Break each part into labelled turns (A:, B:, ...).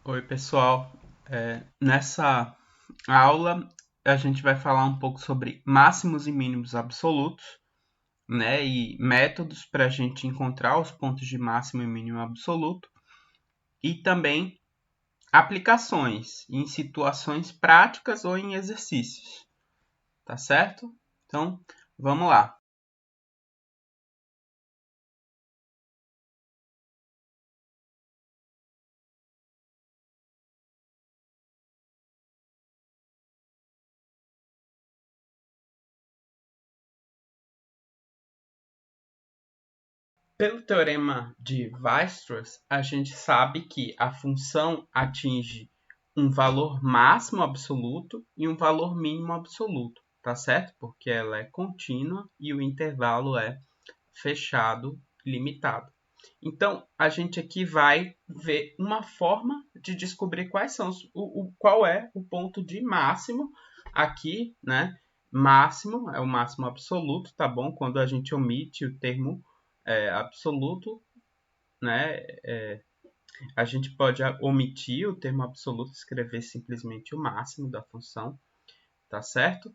A: Oi, pessoal. Nessa aula, a gente vai falar um pouco sobre máximos e mínimos absolutos, né? E métodos para a gente encontrar os pontos de máximo e mínimo absoluto. E também aplicações em situações práticas ou em exercícios. Tá certo? Então, vamos lá. Pelo teorema de Weierstrass, a gente sabe que a função atinge um valor máximo absoluto e um valor mínimo absoluto, tá certo? Porque ela é contínua e o intervalo é fechado, limitado. Então, a gente aqui vai ver uma forma de descobrir qual é o ponto de máximo aqui, né? Máximo é o máximo absoluto, tá bom? Quando a gente omite o termo absoluto, né? A gente pode omitir o termo absoluto e escrever simplesmente o máximo da função, tá certo?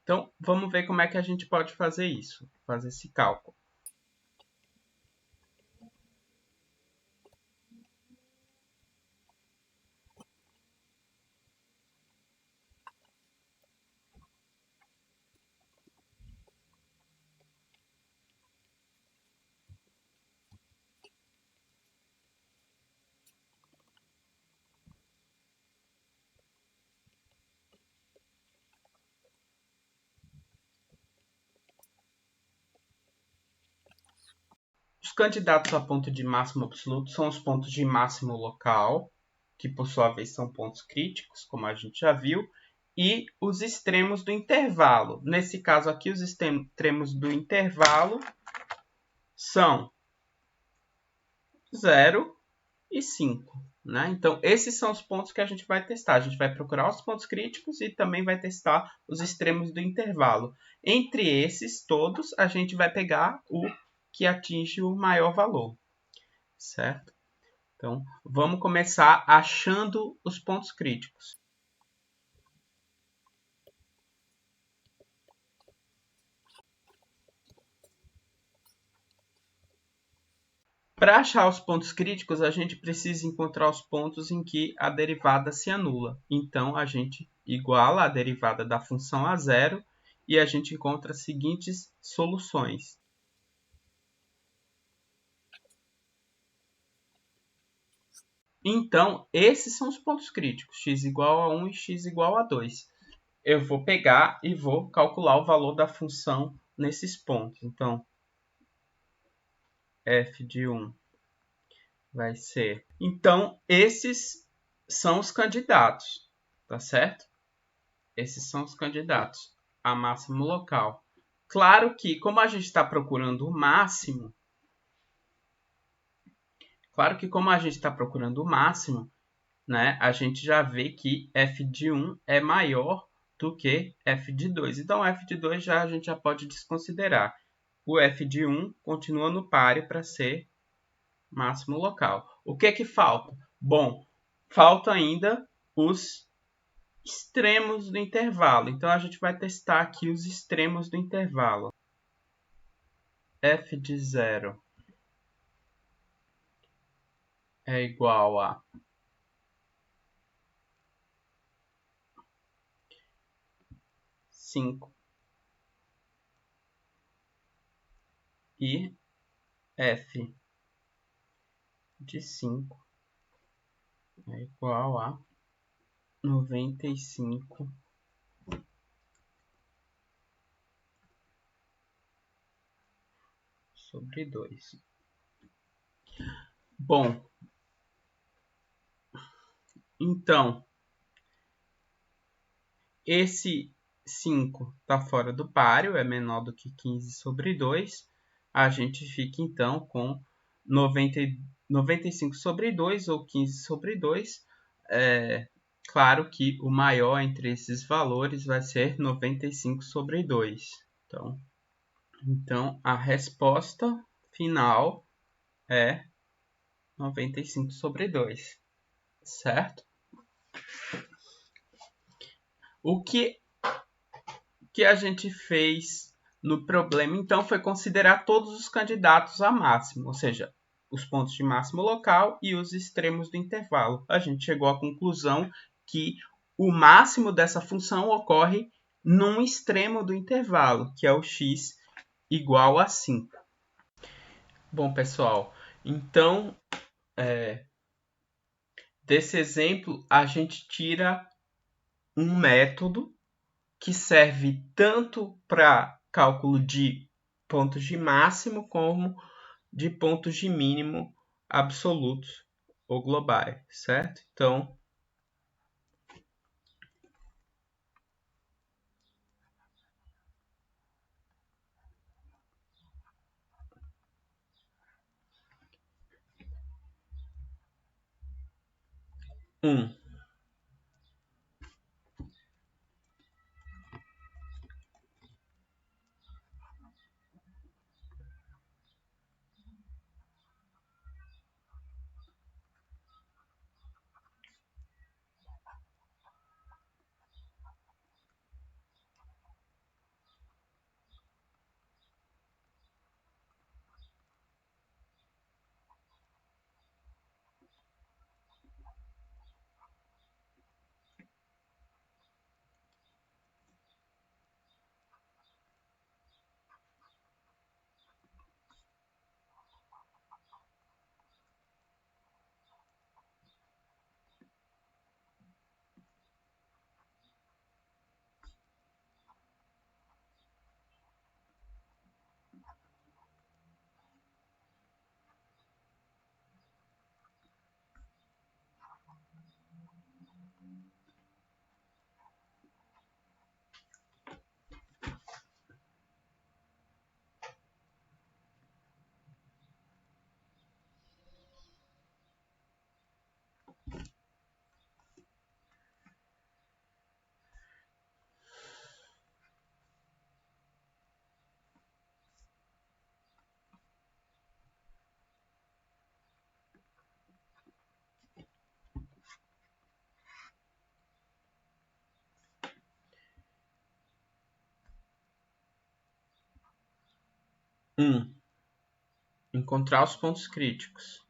A: Então, vamos ver como é que a gente pode fazer isso, fazer esse cálculo. Os candidatos a ponto de máximo absoluto são os pontos de máximo local, que por sua vez são pontos críticos, como a gente já viu, e os extremos do intervalo. Nesse caso aqui, os extremos do intervalo são 0 e 5. Né? Então, esses são os pontos que a gente vai testar. A gente vai procurar os pontos críticos e também vai testar os extremos do intervalo. Entre esses todos, a gente vai pegar o que atinge o maior valor, certo? Então, vamos começar achando os pontos críticos. Para achar os pontos críticos, a gente precisa encontrar os pontos em que a derivada se anula. Então, a gente iguala a derivada da função a zero e a gente encontra as seguintes soluções. Então, esses são os pontos críticos, x igual a 1 e x igual a 2. Eu vou pegar e vou calcular o valor da função nesses pontos. Então, f de 1 vai ser. Então, esses são os candidatos, tá certo? Esses são os candidatos a máximo local. Claro que, como a gente está procurando o máximo, né, a gente já vê que f de 1 é maior do que f de 2. Então, f de 2 a gente já pode desconsiderar. O f de 1 continua no páreo para ser máximo local. O que é que falta? Bom, falta ainda os extremos do intervalo. Então, a gente vai testar aqui os extremos do intervalo. F de 0 é igual a 5 e f de 5 é igual a 95 sobre 2. Bom, então, esse 5 está fora do páreo, é menor do que 15 sobre 2. A gente fica, então, com 95 sobre 2 ou 15 sobre 2. Claro que o maior entre esses valores vai ser 95 sobre 2. Então a resposta final é 95 sobre 2. certo? O que a gente fez no problema, então, foi considerar todos os candidatos a máximo, ou seja, os pontos de máximo local e os extremos do intervalo. A gente chegou à conclusão que o máximo dessa função ocorre num extremo do intervalo, que é o x igual a 5. Bom, pessoal, então, desse exemplo, a gente tira um método que serve tanto para cálculo de pontos de máximo como de pontos de mínimo absolutos ou globais, certo? Então, um, encontrar os pontos críticos.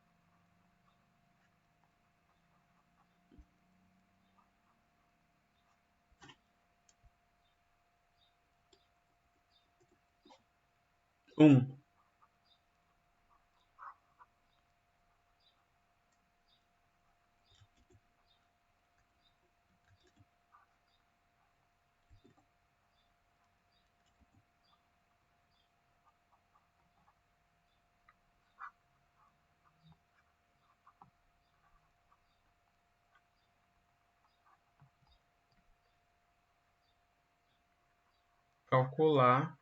A: Calcular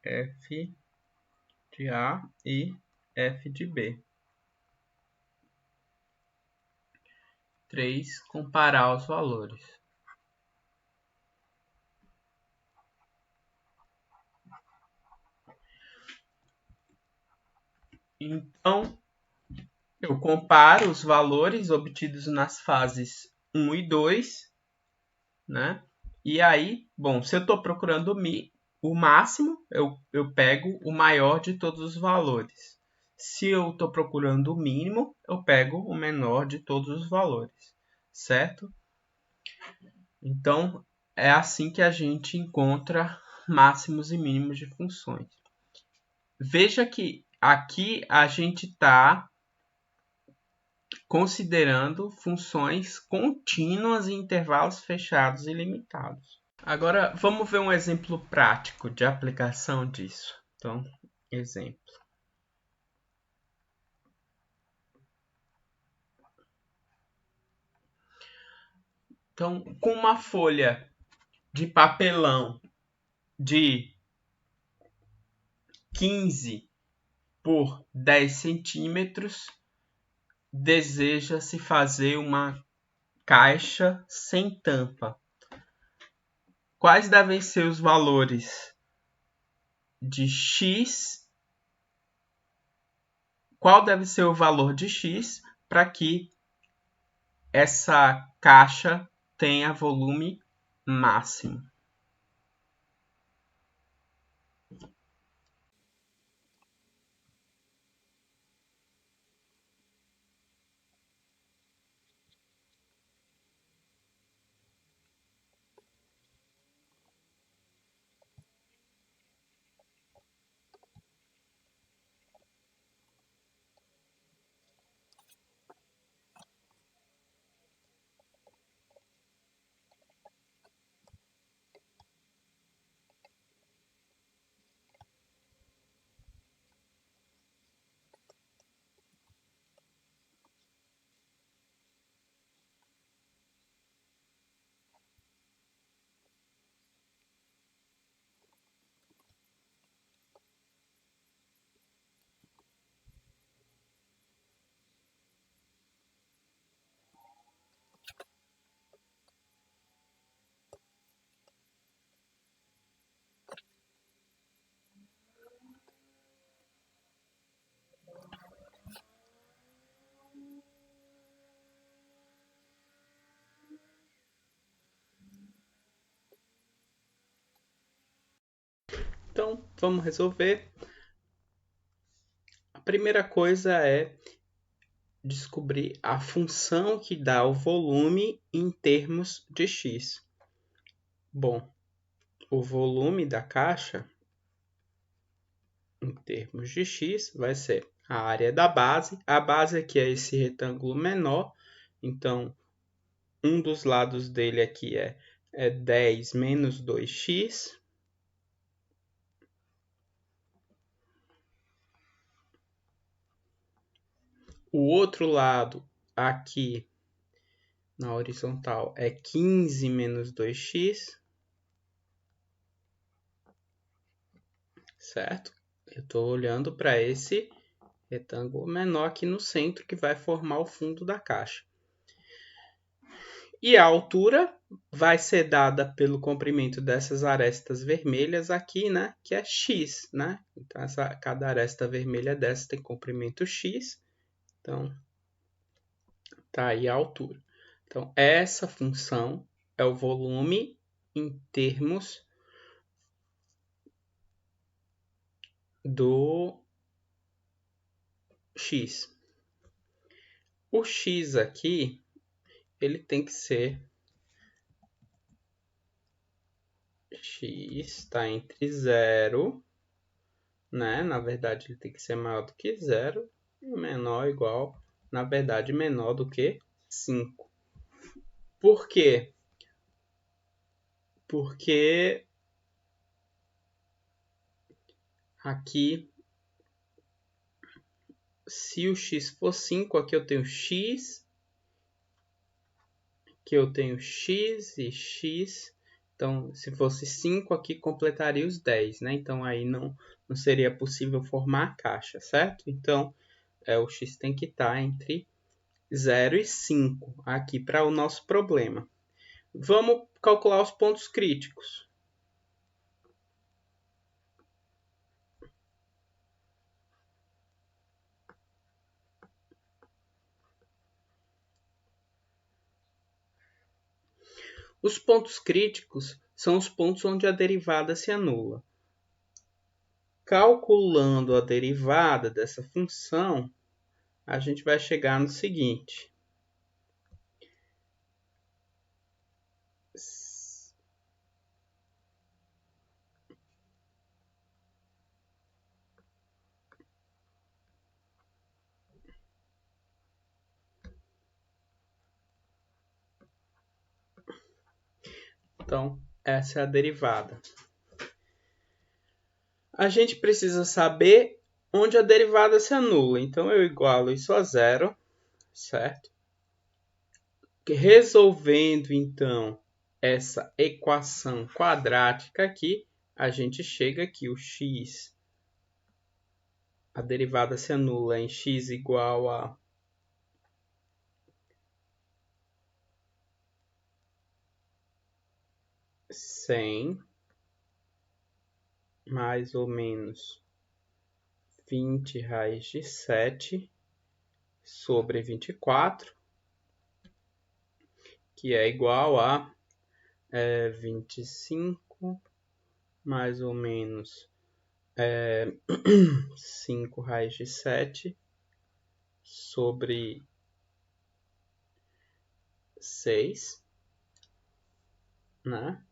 A: f de A e f de B. 3. Comparar os valores. Então, eu comparo os valores obtidos nas fases 1 e 2, né? E aí, bom, se eu estou procurando o máximo, eu pego o maior de todos os valores. Se eu estou procurando o mínimo, eu pego o menor de todos os valores, certo? Então, é assim que a gente encontra máximos e mínimos de funções. Veja que aqui a gente está considerando funções contínuas em intervalos fechados e limitados. Agora, vamos ver um exemplo prático de aplicação disso. Então, exemplo. Então, com uma folha de papelão de 15 por 10 centímetros, deseja-se fazer uma caixa sem tampa. Quais devem ser os valores de x? Qual deve ser o valor de x para que essa caixa tenha volume máximo. Então, vamos resolver. A primeira coisa é descobrir a função que dá o volume em termos de x. Bom, o volume da caixa em termos de x vai ser a área da base. A base aqui é esse retângulo menor, então um dos lados dele aqui é 10 menos 2x. O outro lado aqui na horizontal é 15 menos 2x, certo? Eu estou olhando para esse retângulo menor aqui no centro que vai formar o fundo da caixa. E a altura vai ser dada pelo comprimento dessas arestas vermelhas aqui, né? Que é x, né? Então, cada aresta vermelha dessa tem comprimento x. Então, tá aí a altura. Então, essa função é o volume em termos do x. O x aqui, ele tem que ser x está entre 0, né? Na verdade, ele tem que ser maior do que 0 e menor ou igual, na verdade, menor do que 5. Por quê? Porque aqui, se o x for 5, aqui eu tenho x, aqui eu tenho x e x. Então, se fosse 5, aqui completaria os 10, né? Então, aí não seria possível formar a caixa, certo? Então, o x tem que estar entre 0 e 5 aqui para o nosso problema. Vamos calcular os pontos críticos. Os pontos críticos são os pontos onde a derivada se anula. Calculando a derivada dessa função, a gente vai chegar no seguinte. Então, essa é a derivada. A gente precisa saber onde a derivada se anula. Então, eu igualo isso a 0, certo? Resolvendo, então, essa equação quadrática aqui, a gente chega que o x, a derivada se anula em x igual a 100 mais ou menos 20 raiz de 7 sobre 24, que é igual a 25 mais ou menos 5 raiz de 7 sobre 6, né?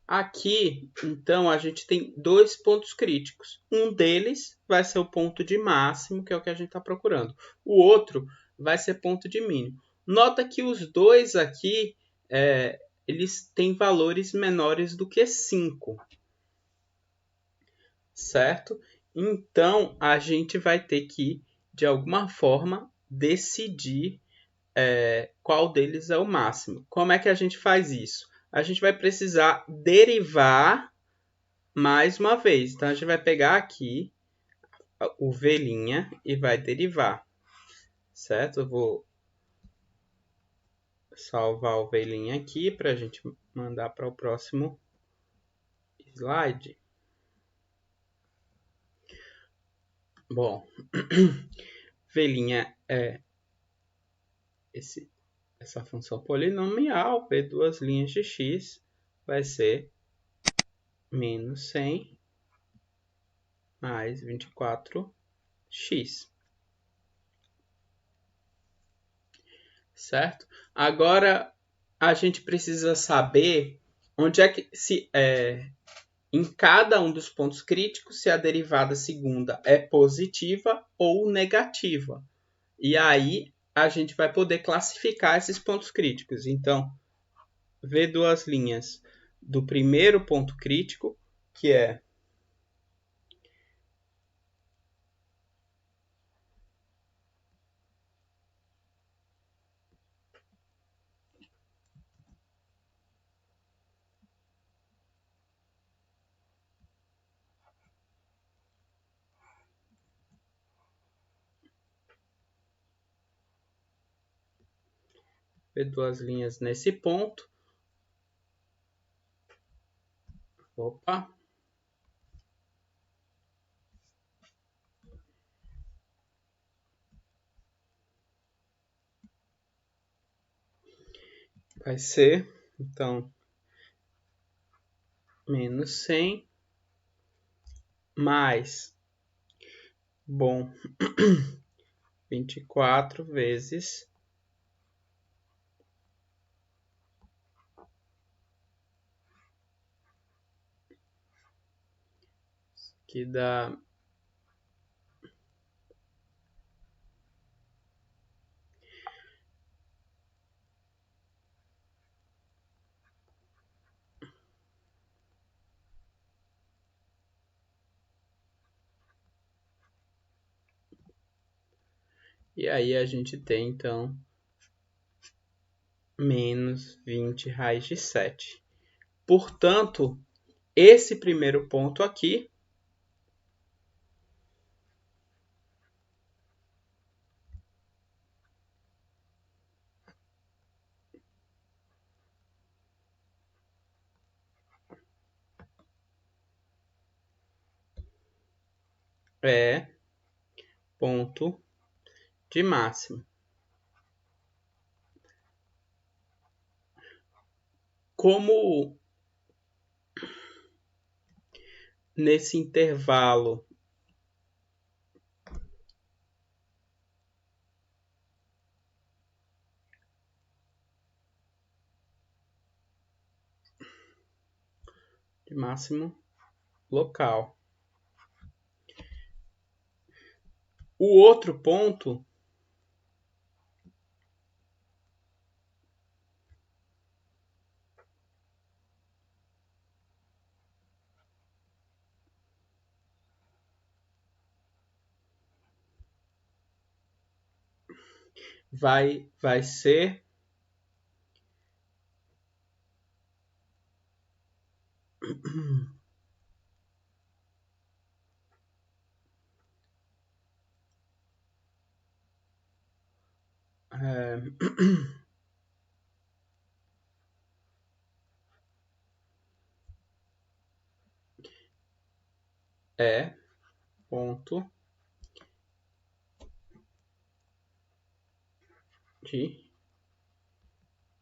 A: Aqui, então, a gente tem dois pontos críticos. Um deles vai ser o ponto de máximo, que é o que a gente está procurando. O outro vai ser ponto de mínimo. Nota que os dois aqui, eles têm valores menores do que 5, certo? Então, a gente vai ter que, de alguma forma, decidir qual deles é o máximo. Como é que a gente faz isso? A gente vai precisar derivar mais uma vez. Então, a gente vai pegar aqui o V' e vai derivar, certo? Eu vou salvar o V' aqui para a gente mandar para o próximo slide. Bom, V' é essa função polinomial, P duas linhas de x vai ser menos 100 mais 24x. Certo? Agora a gente precisa saber onde é que em cada um dos pontos críticos se a derivada segunda é positiva ou negativa. E aí a gente vai poder classificar esses pontos críticos. Então, V duas linhas do primeiro ponto crítico, que é V duas linhas nesse ponto. Opa! Vai ser, então, menos 100 mais, bom, 24 vezes que dá e aí a gente tem então menos 20 raiz de 7. Portanto, esse primeiro ponto aqui é ponto de máximo. Como nesse intervalo de máximo local. O outro ponto vai ser é ponto de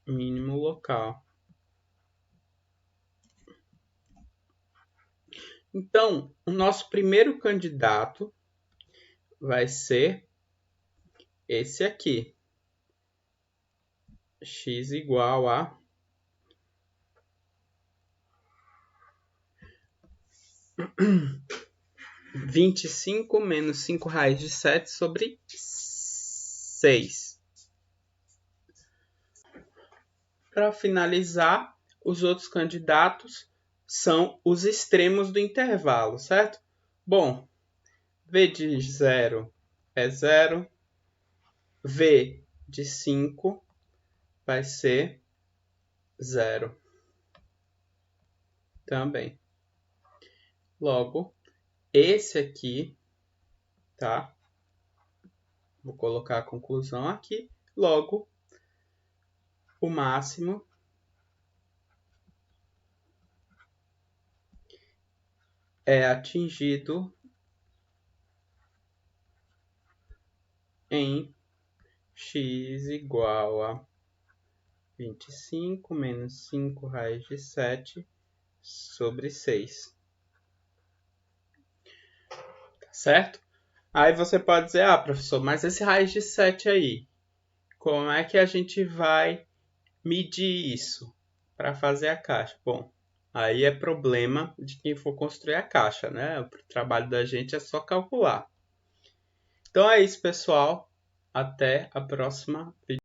A: mínimo local. Então, o nosso primeiro candidato vai ser esse aqui. X igual a 25 menos 5 raiz de 7 sobre 6. Para finalizar, os outros candidatos são os extremos do intervalo, certo? Bom, V de 0 é 0, V de 5 vai ser 0 também. Logo, esse aqui, tá? Vou colocar a conclusão aqui. Logo, o máximo é atingido em x igual a 25 menos 5 raiz de 7 sobre 6. Tá certo? Aí você pode dizer, professor, mas esse raiz de 7 aí, como é que a gente vai medir isso para fazer a caixa? Bom, aí é problema de quem for construir a caixa, né? O trabalho da gente é só calcular. Então é isso, pessoal. Até a próxima vídeo.